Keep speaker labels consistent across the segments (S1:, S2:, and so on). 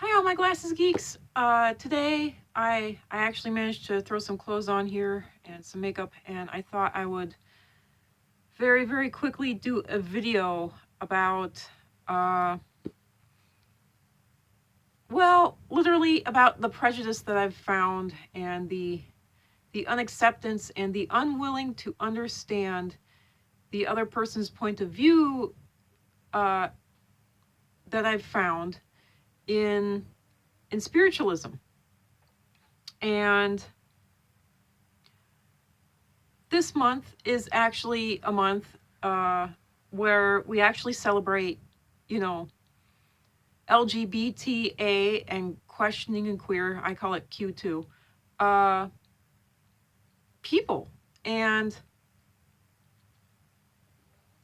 S1: Hi, all my glasses geeks. Today I actually managed to throw some clothes on here and some makeup, and I thought I would very quickly do a video about, well, literally about the prejudice that I've found and the unacceptance and the unwilling to understand the other person's point of view that I've found in spiritualism. And this month is actually a month where we actually celebrate, you know, LGBTA and questioning and queer, I call it Q2, uh, people. And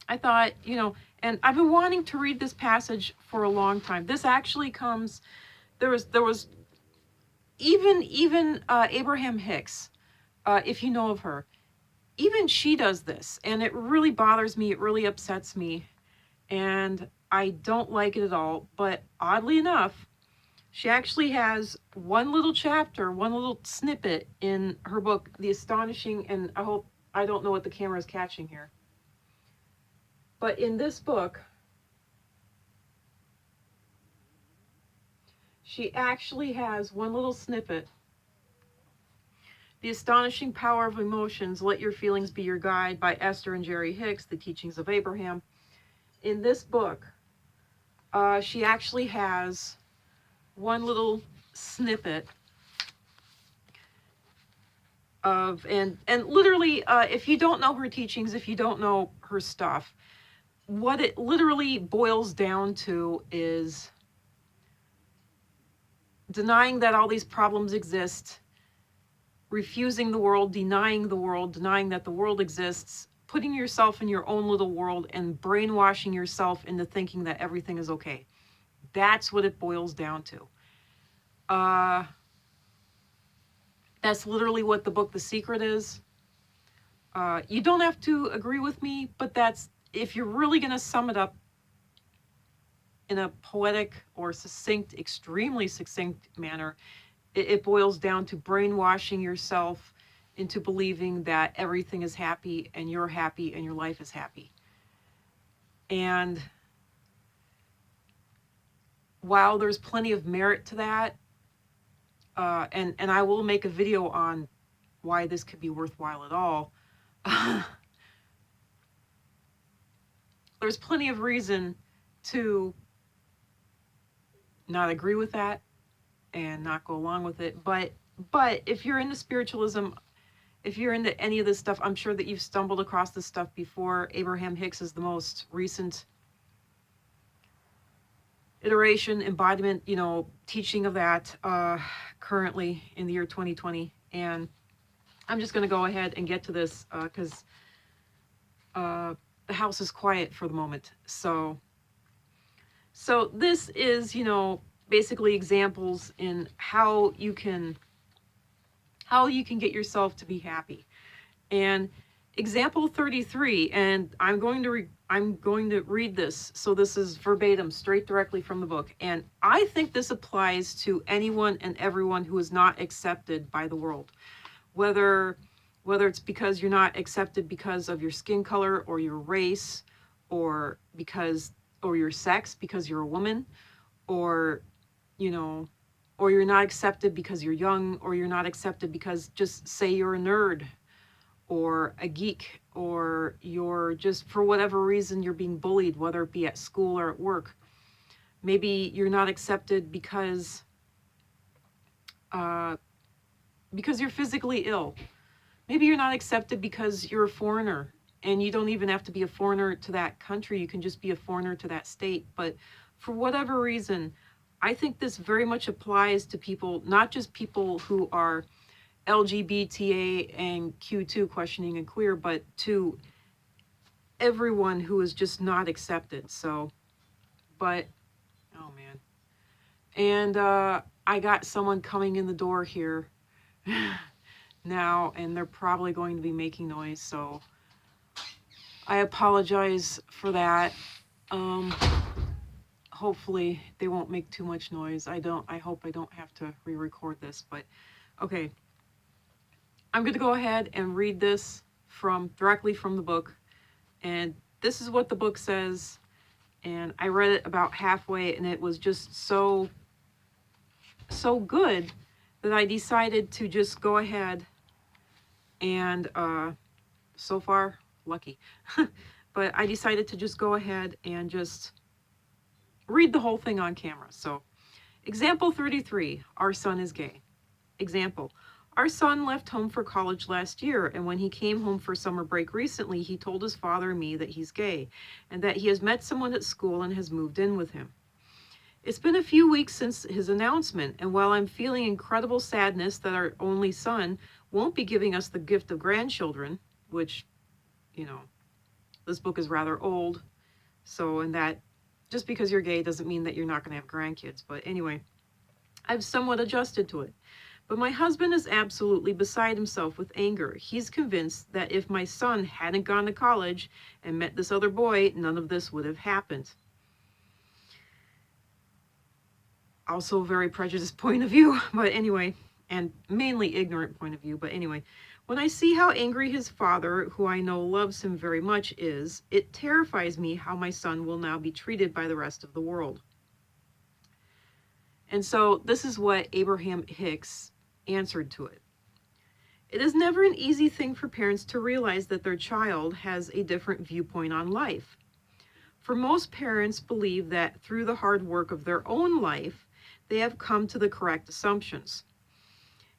S1: I thought, and I've been wanting to read this passage for a long time. This actually comes, there was even Abraham Hicks, if you know of her, even she does this, and it really bothers me. It really upsets me, and I don't like it at all. But oddly enough, she actually has one little chapter, one little snippet in her book, The Astonishing, and I don't know what the camera is catching here. But in this book, she actually has one little snippet. The Astonishing Power of Emotions, Let Your Feelings Be Your Guide by Esther and Jerry Hicks, The Teachings of Abraham. In this book, she actually has one little snippet of, and literally, if you don't know her teachings, if you don't know her stuff, what it literally boils down to is denying that all these problems exist, refusing the world, denying that the world exists, putting yourself in your own little world and brainwashing yourself into thinking that everything is okay. That's what it boils down to. That's literally what the book The Secret is. You don't have to agree with me, but that's, if you're really going to sum it up in a poetic or succinct, extremely succinct manner, it boils down to brainwashing yourself into believing that everything is happy and you're happy and your life is happy. And while there's plenty of merit to that, and I will make a video on why this could be worthwhile at all, there's plenty of reason to not agree with that and not go along with it. But if you're into spiritualism, if you're into any of this stuff, I'm sure that you've stumbled across this stuff before. Abraham Hicks is the most recent iteration, embodiment, teaching of that currently in the year 2020. And I'm just going to go ahead and get to this because the house is quiet for the moment. So this is, basically examples in how you can get yourself to be happy. And example 33, and I'm going to read this. So this is verbatim, straight directly from the book. And I think this applies to anyone and everyone who is not accepted by the world, whether it's because you're not accepted because of your skin color or your race, or your sex, because you're a woman, or or you're not accepted because you're young, or you're not accepted because, just say, you're a nerd or a geek, or you're just, for whatever reason, you're being bullied, whether it be at school or at work. Maybe you're not accepted because you're physically ill. Maybe you're not accepted because you're a foreigner, and you don't even have to be a foreigner to that country. You can just be a foreigner to that state. But for whatever reason, I think this very much applies to people, not just people who are LGBTA and Q2, questioning and queer, but to everyone who is just not accepted. So, but, oh man. And I got someone coming in the door here now, and they're probably going to be making noise, so I apologize for that. hopefully they won't make too much noise. I hope I don't have to re-record this, but okay. I'm going to go ahead and read this directly from the book. And this is what the book says. And I read it about halfway, and it was just so good that I decided to just go ahead and so far, lucky. But I decided to just go ahead and just read the whole thing on camera. So, example 33, our son is gay. Example, our son left home for college last year, and when he came home for summer break recently, he told his father and me that he's gay, and that he has met someone at school and has moved in with him. It's been a few weeks since his announcement, and while I'm feeling incredible sadness that our only son won't be giving us the gift of grandchildren, which, this book is rather old, so, and that just because you're gay doesn't mean that you're not going to have grandkids, but anyway, I've somewhat adjusted to it. But my husband is absolutely beside himself with anger. He's convinced that if my son hadn't gone to college and met this other boy, none of this would have happened. Also a very prejudiced point of view, but anyway, and mainly ignorant point of view, but anyway. When I see how angry his father, who I know loves him very much, is, it terrifies me how my son will now be treated by the rest of the world. And so this is what Abraham Hicks answered to it. It is never an easy thing for parents to realize that their child has a different viewpoint on life. For most parents believe that through the hard work of their own life, they have come to the correct assumptions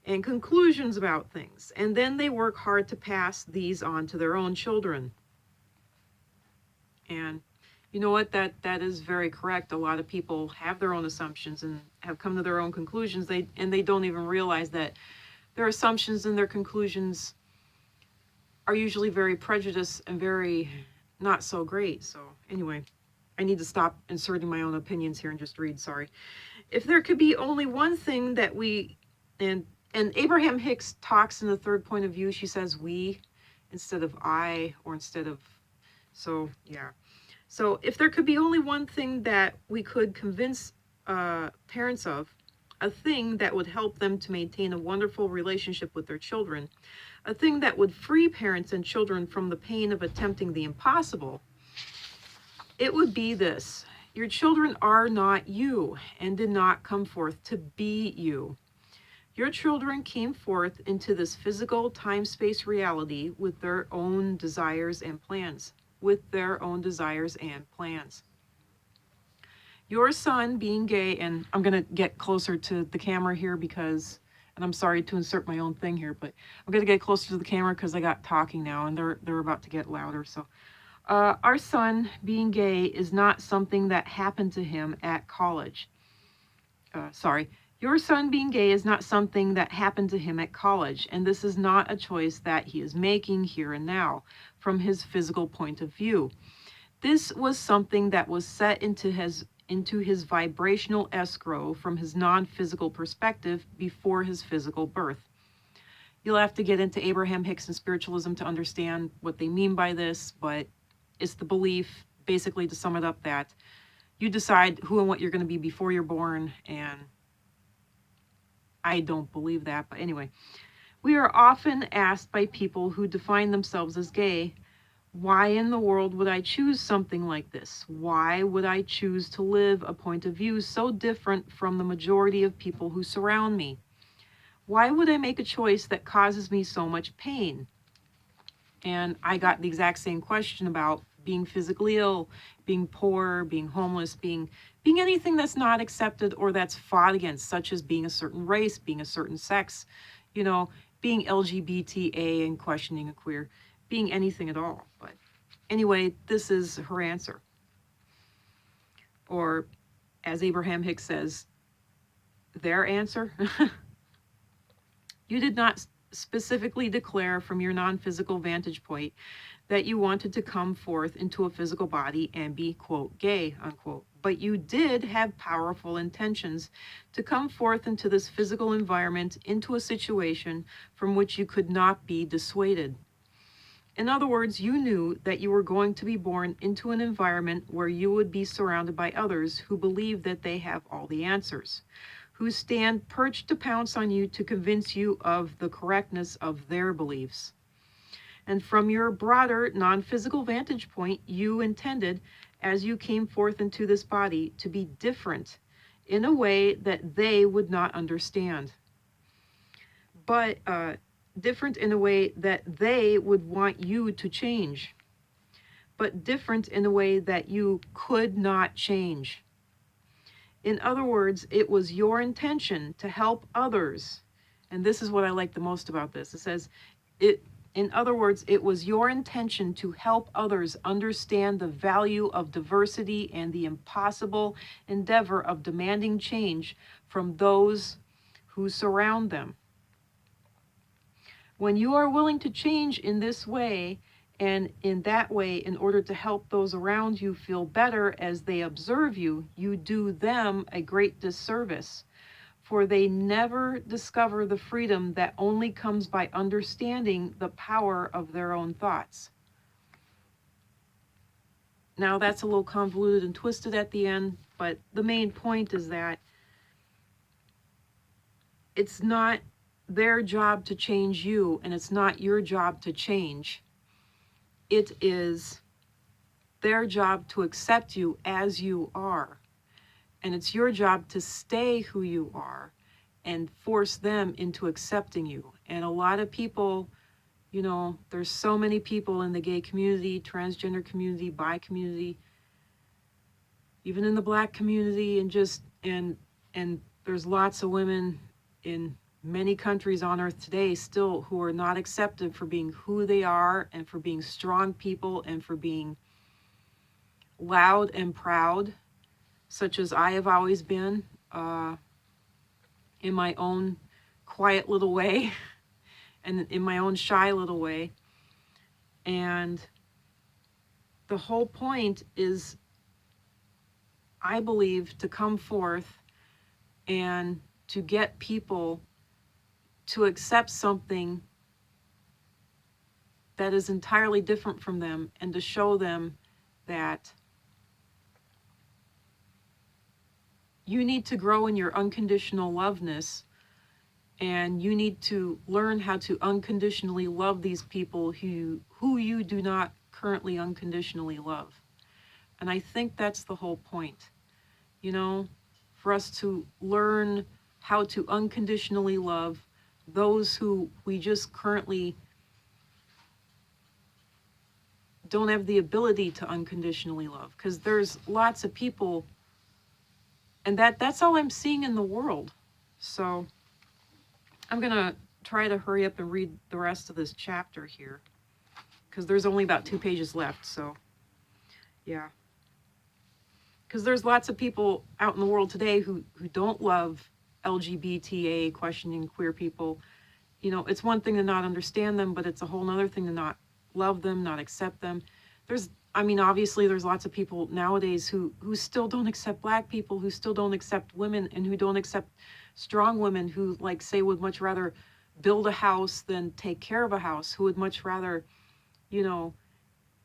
S1: and conclusions about things, and then they work hard to pass these on to their own children. And you know what, that is very correct. A lot of people have their own assumptions and have come to their own conclusions, and they don't even realize that their assumptions and their conclusions are usually very prejudiced and very not so great. So anyway, I need to stop inserting my own opinions here and just read, sorry. If there could be only one thing that and Abraham Hicks talks in the third point of view, she says we instead of I, or instead of, so yeah. So if there could be only one thing that we could convince parents of, a thing that would help them to maintain a wonderful relationship with their children, a thing that would free parents and children from the pain of attempting the impossible, it would be this: your children are not you and did not come forth to be you. Your children came forth into this physical time-space reality with their own desires and plans. Your son being gay, and I'm going to get closer to the camera here because, and I'm sorry to insert my own thing here, but I'm going to get closer to the camera because I got talking now and they're about to get louder. So our son being gay is not something that happened to him at college. Your son being gay is not something that happened to him at college, and this is not a choice that he is making here and now from his physical point of view. This was something that was set into his vibrational escrow from his non-physical perspective before his physical birth. You'll have to get into Abraham Hicks and spiritualism to understand what they mean by this, but it's the belief, basically to sum it up, that you decide who and what you're going to be before you're born, and I don't believe that, but anyway. We are often asked by people who define themselves as gay, why in the world would I choose something like this? Why would I choose to live a point of view so different from the majority of people who surround me? Why would I make a choice that causes me so much pain? And I got the exact same question about being physically ill, being poor, being homeless, being anything that's not accepted or that's fought against, such as being a certain race, being a certain sex, being LGBTA and questioning a queer, being anything at all. But anyway, this is her answer. Or, as Abraham Hicks says, their answer. You did not specifically declare from your non-physical vantage point that you wanted to come forth into a physical body and be, quote, gay, unquote. But you did have powerful intentions to come forth into this physical environment, into a situation from which you could not be dissuaded. In other words, you knew that you were going to be born into an environment where you would be surrounded by others who believe that they have all the answers, who stand perched to pounce on you to convince you of the correctness of their beliefs. And from your broader, non physical vantage point, you intended, as you came forth into this body, to be different in a way that they would not understand, but different in a way that they would want you to change, but different in a way that you could not change. In other words, it was your intention to help others. And this is what I like the most about this. It says, in other words, it was your intention to help others understand the value of diversity and the impossible endeavor of demanding change from those who surround them. When you are willing to change in this way and in that way in order to help those around you feel better as they observe you, you do them a great disservice, for they never discover the freedom that only comes by understanding the power of their own thoughts. Now, that's a little convoluted and twisted at the end, but the main point is that it's not their job to change you, and it's not your job to change. It is their job to accept you as you are. And it's your job to stay who you are and force them into accepting you. And a lot of people, you know, there's so many people in the gay community, transgender community, bi community, even in the black community, and there's lots of women in many countries on earth today still who are not accepted for being who they are and for being strong people and for being loud and proud, such as I have always been, in my own quiet little way and in my own shy little way. And the whole point is, I believe, to come forth and to get people to accept something that is entirely different from them and to show them that you need to grow in your unconditional loveness, and you need to learn how to unconditionally love these people who you do not currently unconditionally love. And I think that's the whole point, you know, for us to learn how to unconditionally love those who we just currently don't have the ability to unconditionally love, because there's lots of people, and that's all I'm seeing in the world. So I'm gonna try to hurry up and read the rest of this chapter here, because there's only about 2 pages left. So yeah, because there's lots of people out in the world today who don't love LGBTA questioning queer people. You know, it's one thing to not understand them, but it's a whole nother thing to not love them, not accept them. Obviously there's lots of people nowadays who still don't accept black people, who still don't accept women, and who don't accept strong women, who, like, say, would much rather build a house than take care of a house, who would much rather, you know,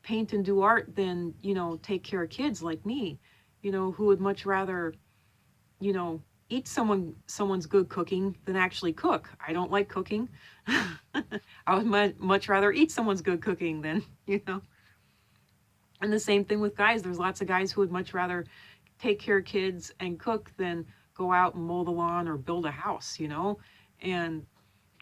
S1: paint and do art than, you know, take care of kids like me, you know, who would much rather, you know, eat someone's good cooking than actually cook. I don't like cooking. I would much rather eat someone's good cooking than, you know. And the same thing with guys. There's lots of guys who would much rather take care of kids and cook than go out and mow the lawn or build a house, you know. And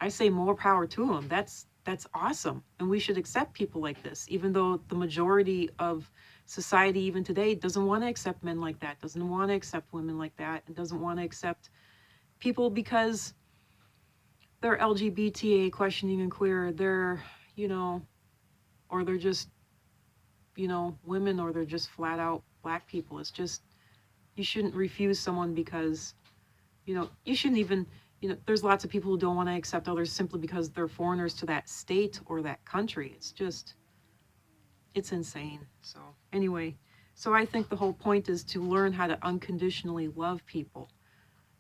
S1: I say more power to them. That's awesome. And we should accept people like this, even though the majority of society even today doesn't want to accept men like that, doesn't want to accept women like that, and doesn't want to accept people because they're LGBTA questioning and queer, they're, you know, or they're just, you know, women, or they're just flat out black people. It's just, you shouldn't refuse someone because, you know, you shouldn't even, you know, there's lots of people who don't want to accept others simply because they're foreigners to that state or that country. It's just, it's insane. So anyway, so I think the whole point is to learn how to unconditionally love people.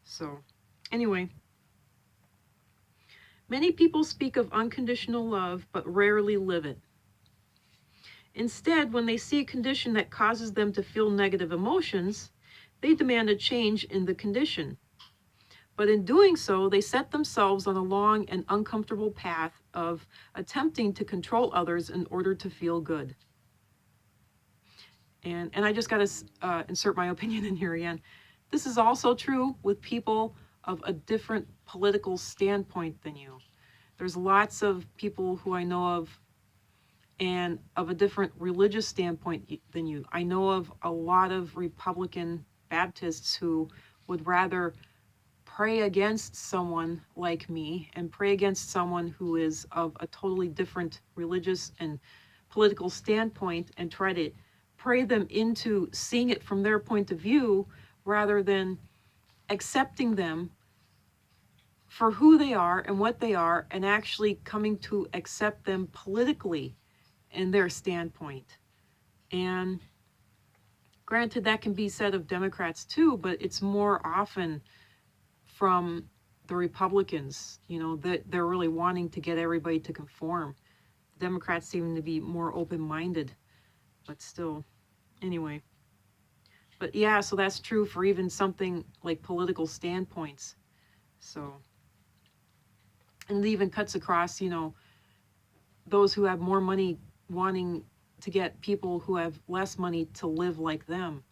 S1: So anyway, many people speak of unconditional love, but rarely live it. Instead, when they see a condition that causes them to feel negative emotions, they demand a change in the condition. But in doing so, they set themselves on a long and uncomfortable path of attempting to control others in order to feel good. And I just got to insert my opinion in here again. This is also true with people of a different political standpoint than you. There's lots of people who I know of and of a different religious standpoint than you. I know of a lot of Republican Baptists who would rather pray against someone like me and pray against someone who is of a totally different religious and political standpoint and try to pray them into seeing it from their point of view rather than accepting them for who they are and what they are and actually coming to accept them politically in their standpoint. And granted, that can be said of Democrats too, but it's more often from the Republicans, that they're really wanting to get everybody to conform. The Democrats seem to be more open-minded, but still, anyway. But yeah, so that's true for even something like political standpoints. So, and it even cuts across, those who have more money wanting to get people who have less money to live like them,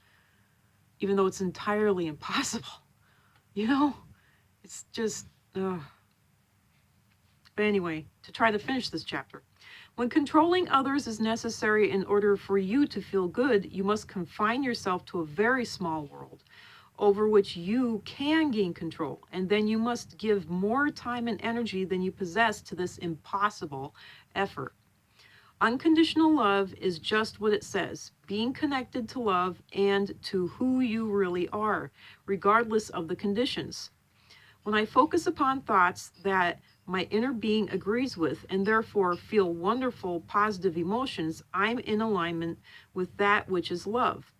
S1: even though it's entirely impossible, It's just, But anyway, to try to finish this chapter. When controlling others is necessary in order for you to feel good, you must confine yourself to a very small world over which you can gain control, and then you must give more time and energy than you possess to this impossible effort. Unconditional love is just what it says, being connected to love and to who you really are, regardless of the conditions. When I focus upon thoughts that my inner being agrees with and therefore feel wonderful, positive emotions, I'm in alignment with that which is love.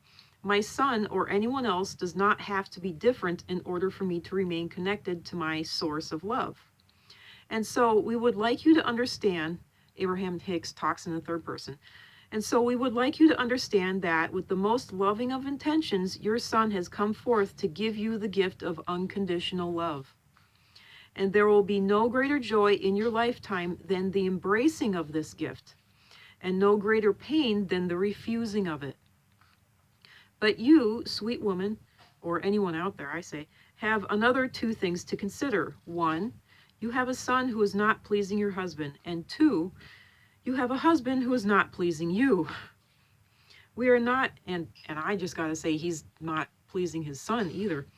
S1: My son or anyone else does not have to be different in order for me to remain connected to my source of love. And so we would like you to understand, Abraham Hicks talks in the third person, and so we would like you to understand that with the most loving of intentions, your son has come forth to give you the gift of unconditional love. And there will be no greater joy in your lifetime than the embracing of this gift, and no greater pain than the refusing of it. But you, sweet woman, or anyone out there, I say, have another two things to consider. One, you have a son who is not pleasing your husband, and two, you have a husband who is not pleasing you. We are not, and I just got to say, he's not pleasing his son either.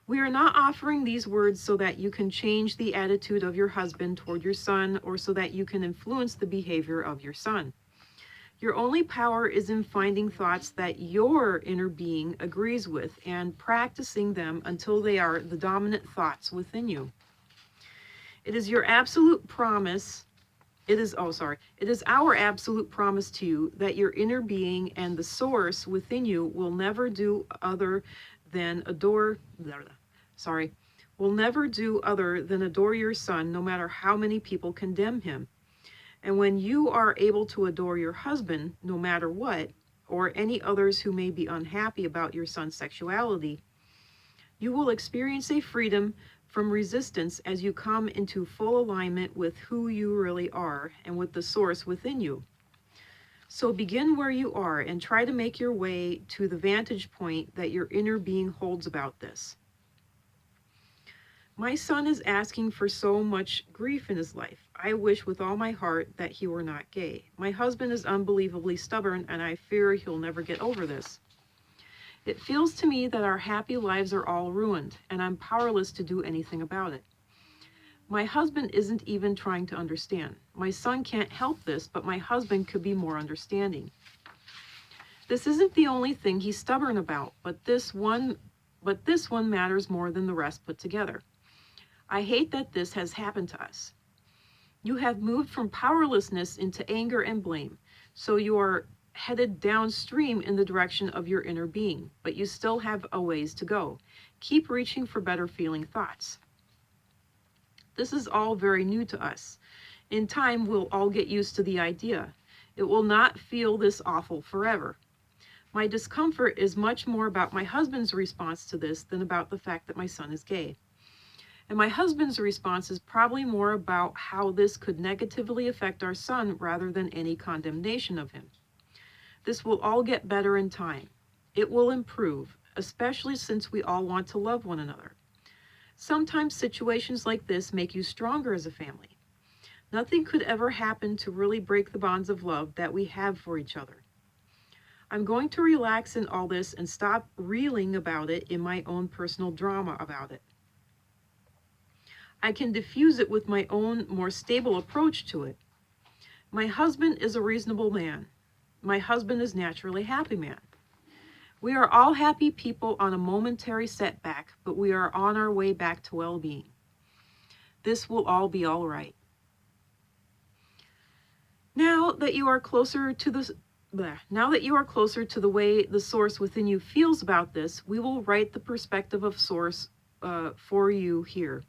S1: We are not offering these words so that you can change the attitude of your husband toward your son or so that you can influence the behavior of your son. Your only power is in finding thoughts that your inner being agrees with and practicing them until they are the dominant thoughts within you. It is your absolute promise. It is our absolute promise to you that your inner being and the source within you will never do other than adore your son, no matter how many people condemn him. And when you are able to adore your husband, no matter what, or any others who may be unhappy about your son's sexuality, you will experience a freedom from resistance as you come into full alignment with who you really are and with the source within you. So begin where you are and try to make your way to the vantage point that your inner being holds about this. My son is asking for so much grief in his life. I wish with all my heart that he were not gay. My husband is unbelievably stubborn, and I fear he'll never get over this. It feels to me that our happy lives are all ruined, and I'm powerless to do anything about it. My husband isn't even trying to understand. My son can't help this, but my husband could be more understanding. This isn't the only thing he's stubborn about, but this one matters more than the rest put together. I hate that this has happened to us. You have moved from powerlessness into anger and blame, so you are headed downstream in the direction of your inner being, but you still have a ways to go. Keep reaching for better feeling thoughts. This is all very new to us. In time, we'll all get used to the idea. It will not feel this awful forever. My discomfort is much more about my husband's response to this than about the fact that my son is gay. And my husband's response is probably more about how this could negatively affect our son rather than any condemnation of him. This will all get better in time. It will improve, especially since we all want to love one another. Sometimes situations like this make you stronger as a family. Nothing could ever happen to really break the bonds of love that we have for each other. I'm going to relax in all this and stop reeling about it in my own personal drama about it. I can diffuse it with my own more stable approach to it. My husband is a reasonable man. My husband is naturally a happy man. We are all happy people on a momentary setback, but we are on our way back to well-being. This will all be all right. Now that you are closer to the way the source within you feels about this, we will write the perspective of source for you here.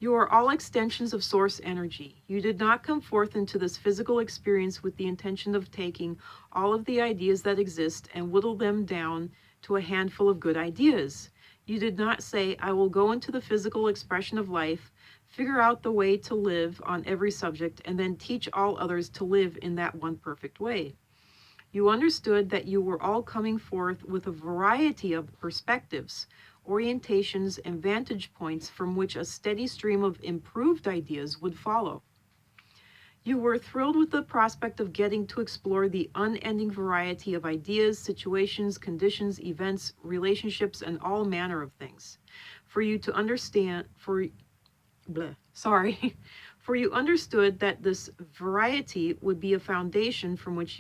S1: You are all extensions of source energy. You did not come forth into this physical experience with the intention of taking all of the ideas that exist and whittle them down to a handful of good ideas. You did not say, I will go into the physical expression of life, figure out the way to live on every subject, and then teach all others to live in that one perfect way. You understood that you were all coming forth with a variety of perspectives, orientations, and vantage points from which a steady stream of improved ideas would follow. You were thrilled with the prospect of getting to explore the unending variety of ideas, situations, conditions, events, relationships, and all manner of things. For you understood that this variety would be a foundation from which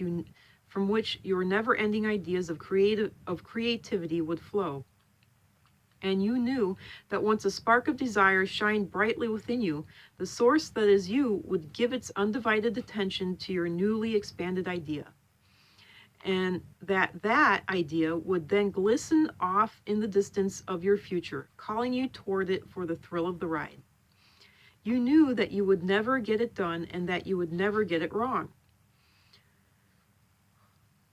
S1: your never-ending ideas of creativity would flow. And you knew that once a spark of desire shined brightly within you, the source that is you would give its undivided attention to your newly expanded idea. And that idea would then glisten off in the distance of your future, calling you toward it for the thrill of the ride. You knew that you would never get it done and that you would never get it wrong.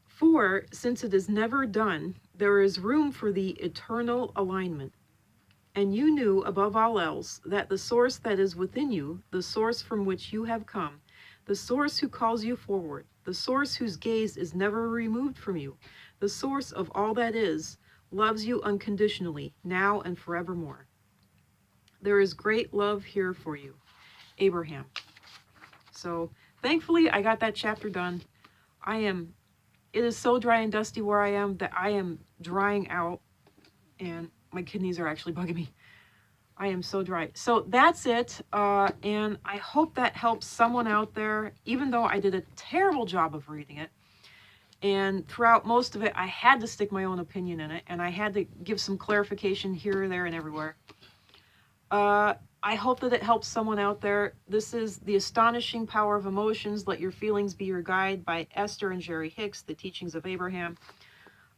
S1: For, since it is never done, there is room for the eternal alignment. And you knew, above all else, that the source that is within you, the source from which you have come, the source who calls you forward, the source whose gaze is never removed from you, the source of all that is, loves you unconditionally, now and forevermore. There is great love here for you. Abraham. So, thankfully, I got that chapter done. It is so dry and dusty where I am that I am drying out, and my kidneys are actually bugging me. I am so dry. So that's it, and I hope that helps someone out there, even though I did a terrible job of reading it. And throughout most of it, I had to stick my own opinion in it, and I had to give some clarification here, there, and everywhere. I hope that it helps someone out there. This is The Astonishing Power of Emotions, Let Your Feelings Be Your Guide by Esther and Jerry Hicks, The Teachings of Abraham.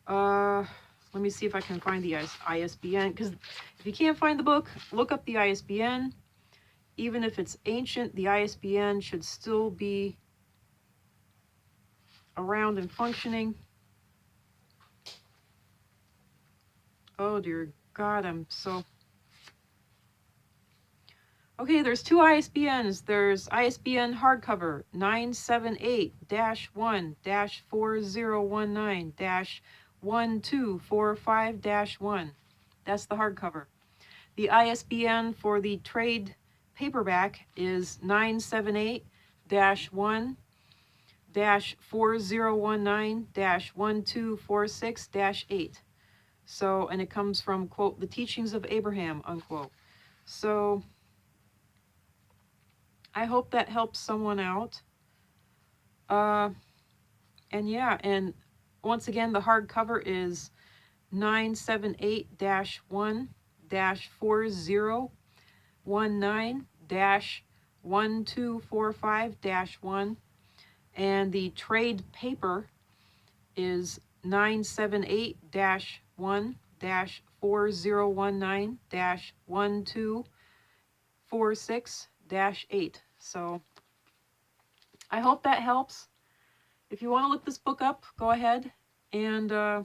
S1: Let me see if I can find the ISBN, because if you can't find the book, look up the ISBN. Even if it's ancient, the ISBN should still be around and functioning. Oh dear God, I'm so... Okay, there's two ISBNs. There's ISBN hardcover 978-1-4019-1245-1. That's the hardcover. The ISBN for the trade paperback is 978-1-4019-1246-8. So, and it comes from, quote, The Teachings of Abraham, unquote. So, I hope that helps someone out. And yeah, and once again, the hardcover is 978-1-4019-1245-1. And the trade paper is 978-1-4019-1246-8. So I hope that helps. If you want to look this book up, go ahead. And I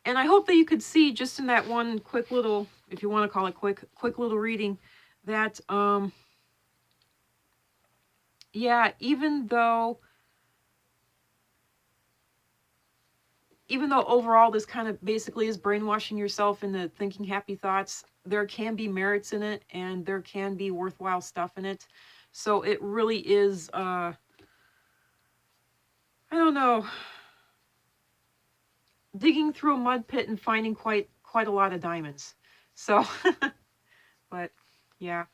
S1: hope that you could see just in that one quick little, if you want to call it quick little reading, that yeah, even though overall this kind of basically is brainwashing yourself into thinking happy thoughts, there can be merits in it and there can be worthwhile stuff in it. So it really is, I don't know, digging through a mud pit and finding quite a lot of diamonds. So, but yeah.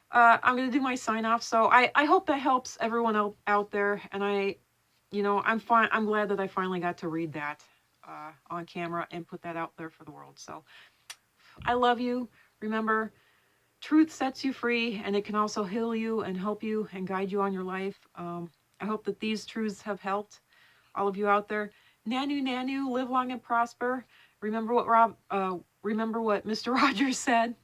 S1: I'm going to do my sign off. So I hope that helps everyone out there. And I'm glad that I finally got to read that on camera and put that out there for the world. So I love you. Remember, truth sets you free, and it can also heal you and help you and guide you on your life. I hope that these truths have helped all of you out there. Nanu, nanu, live long and prosper. Remember what Mr. Rogers said.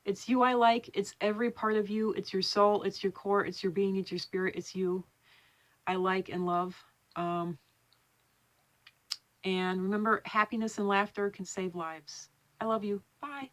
S1: It's you I like. It's every part of you. It's your soul. It's your core. It's your being. It's your spirit. It's you I like and love. And remember, happiness and laughter can save lives. I love you. Bye.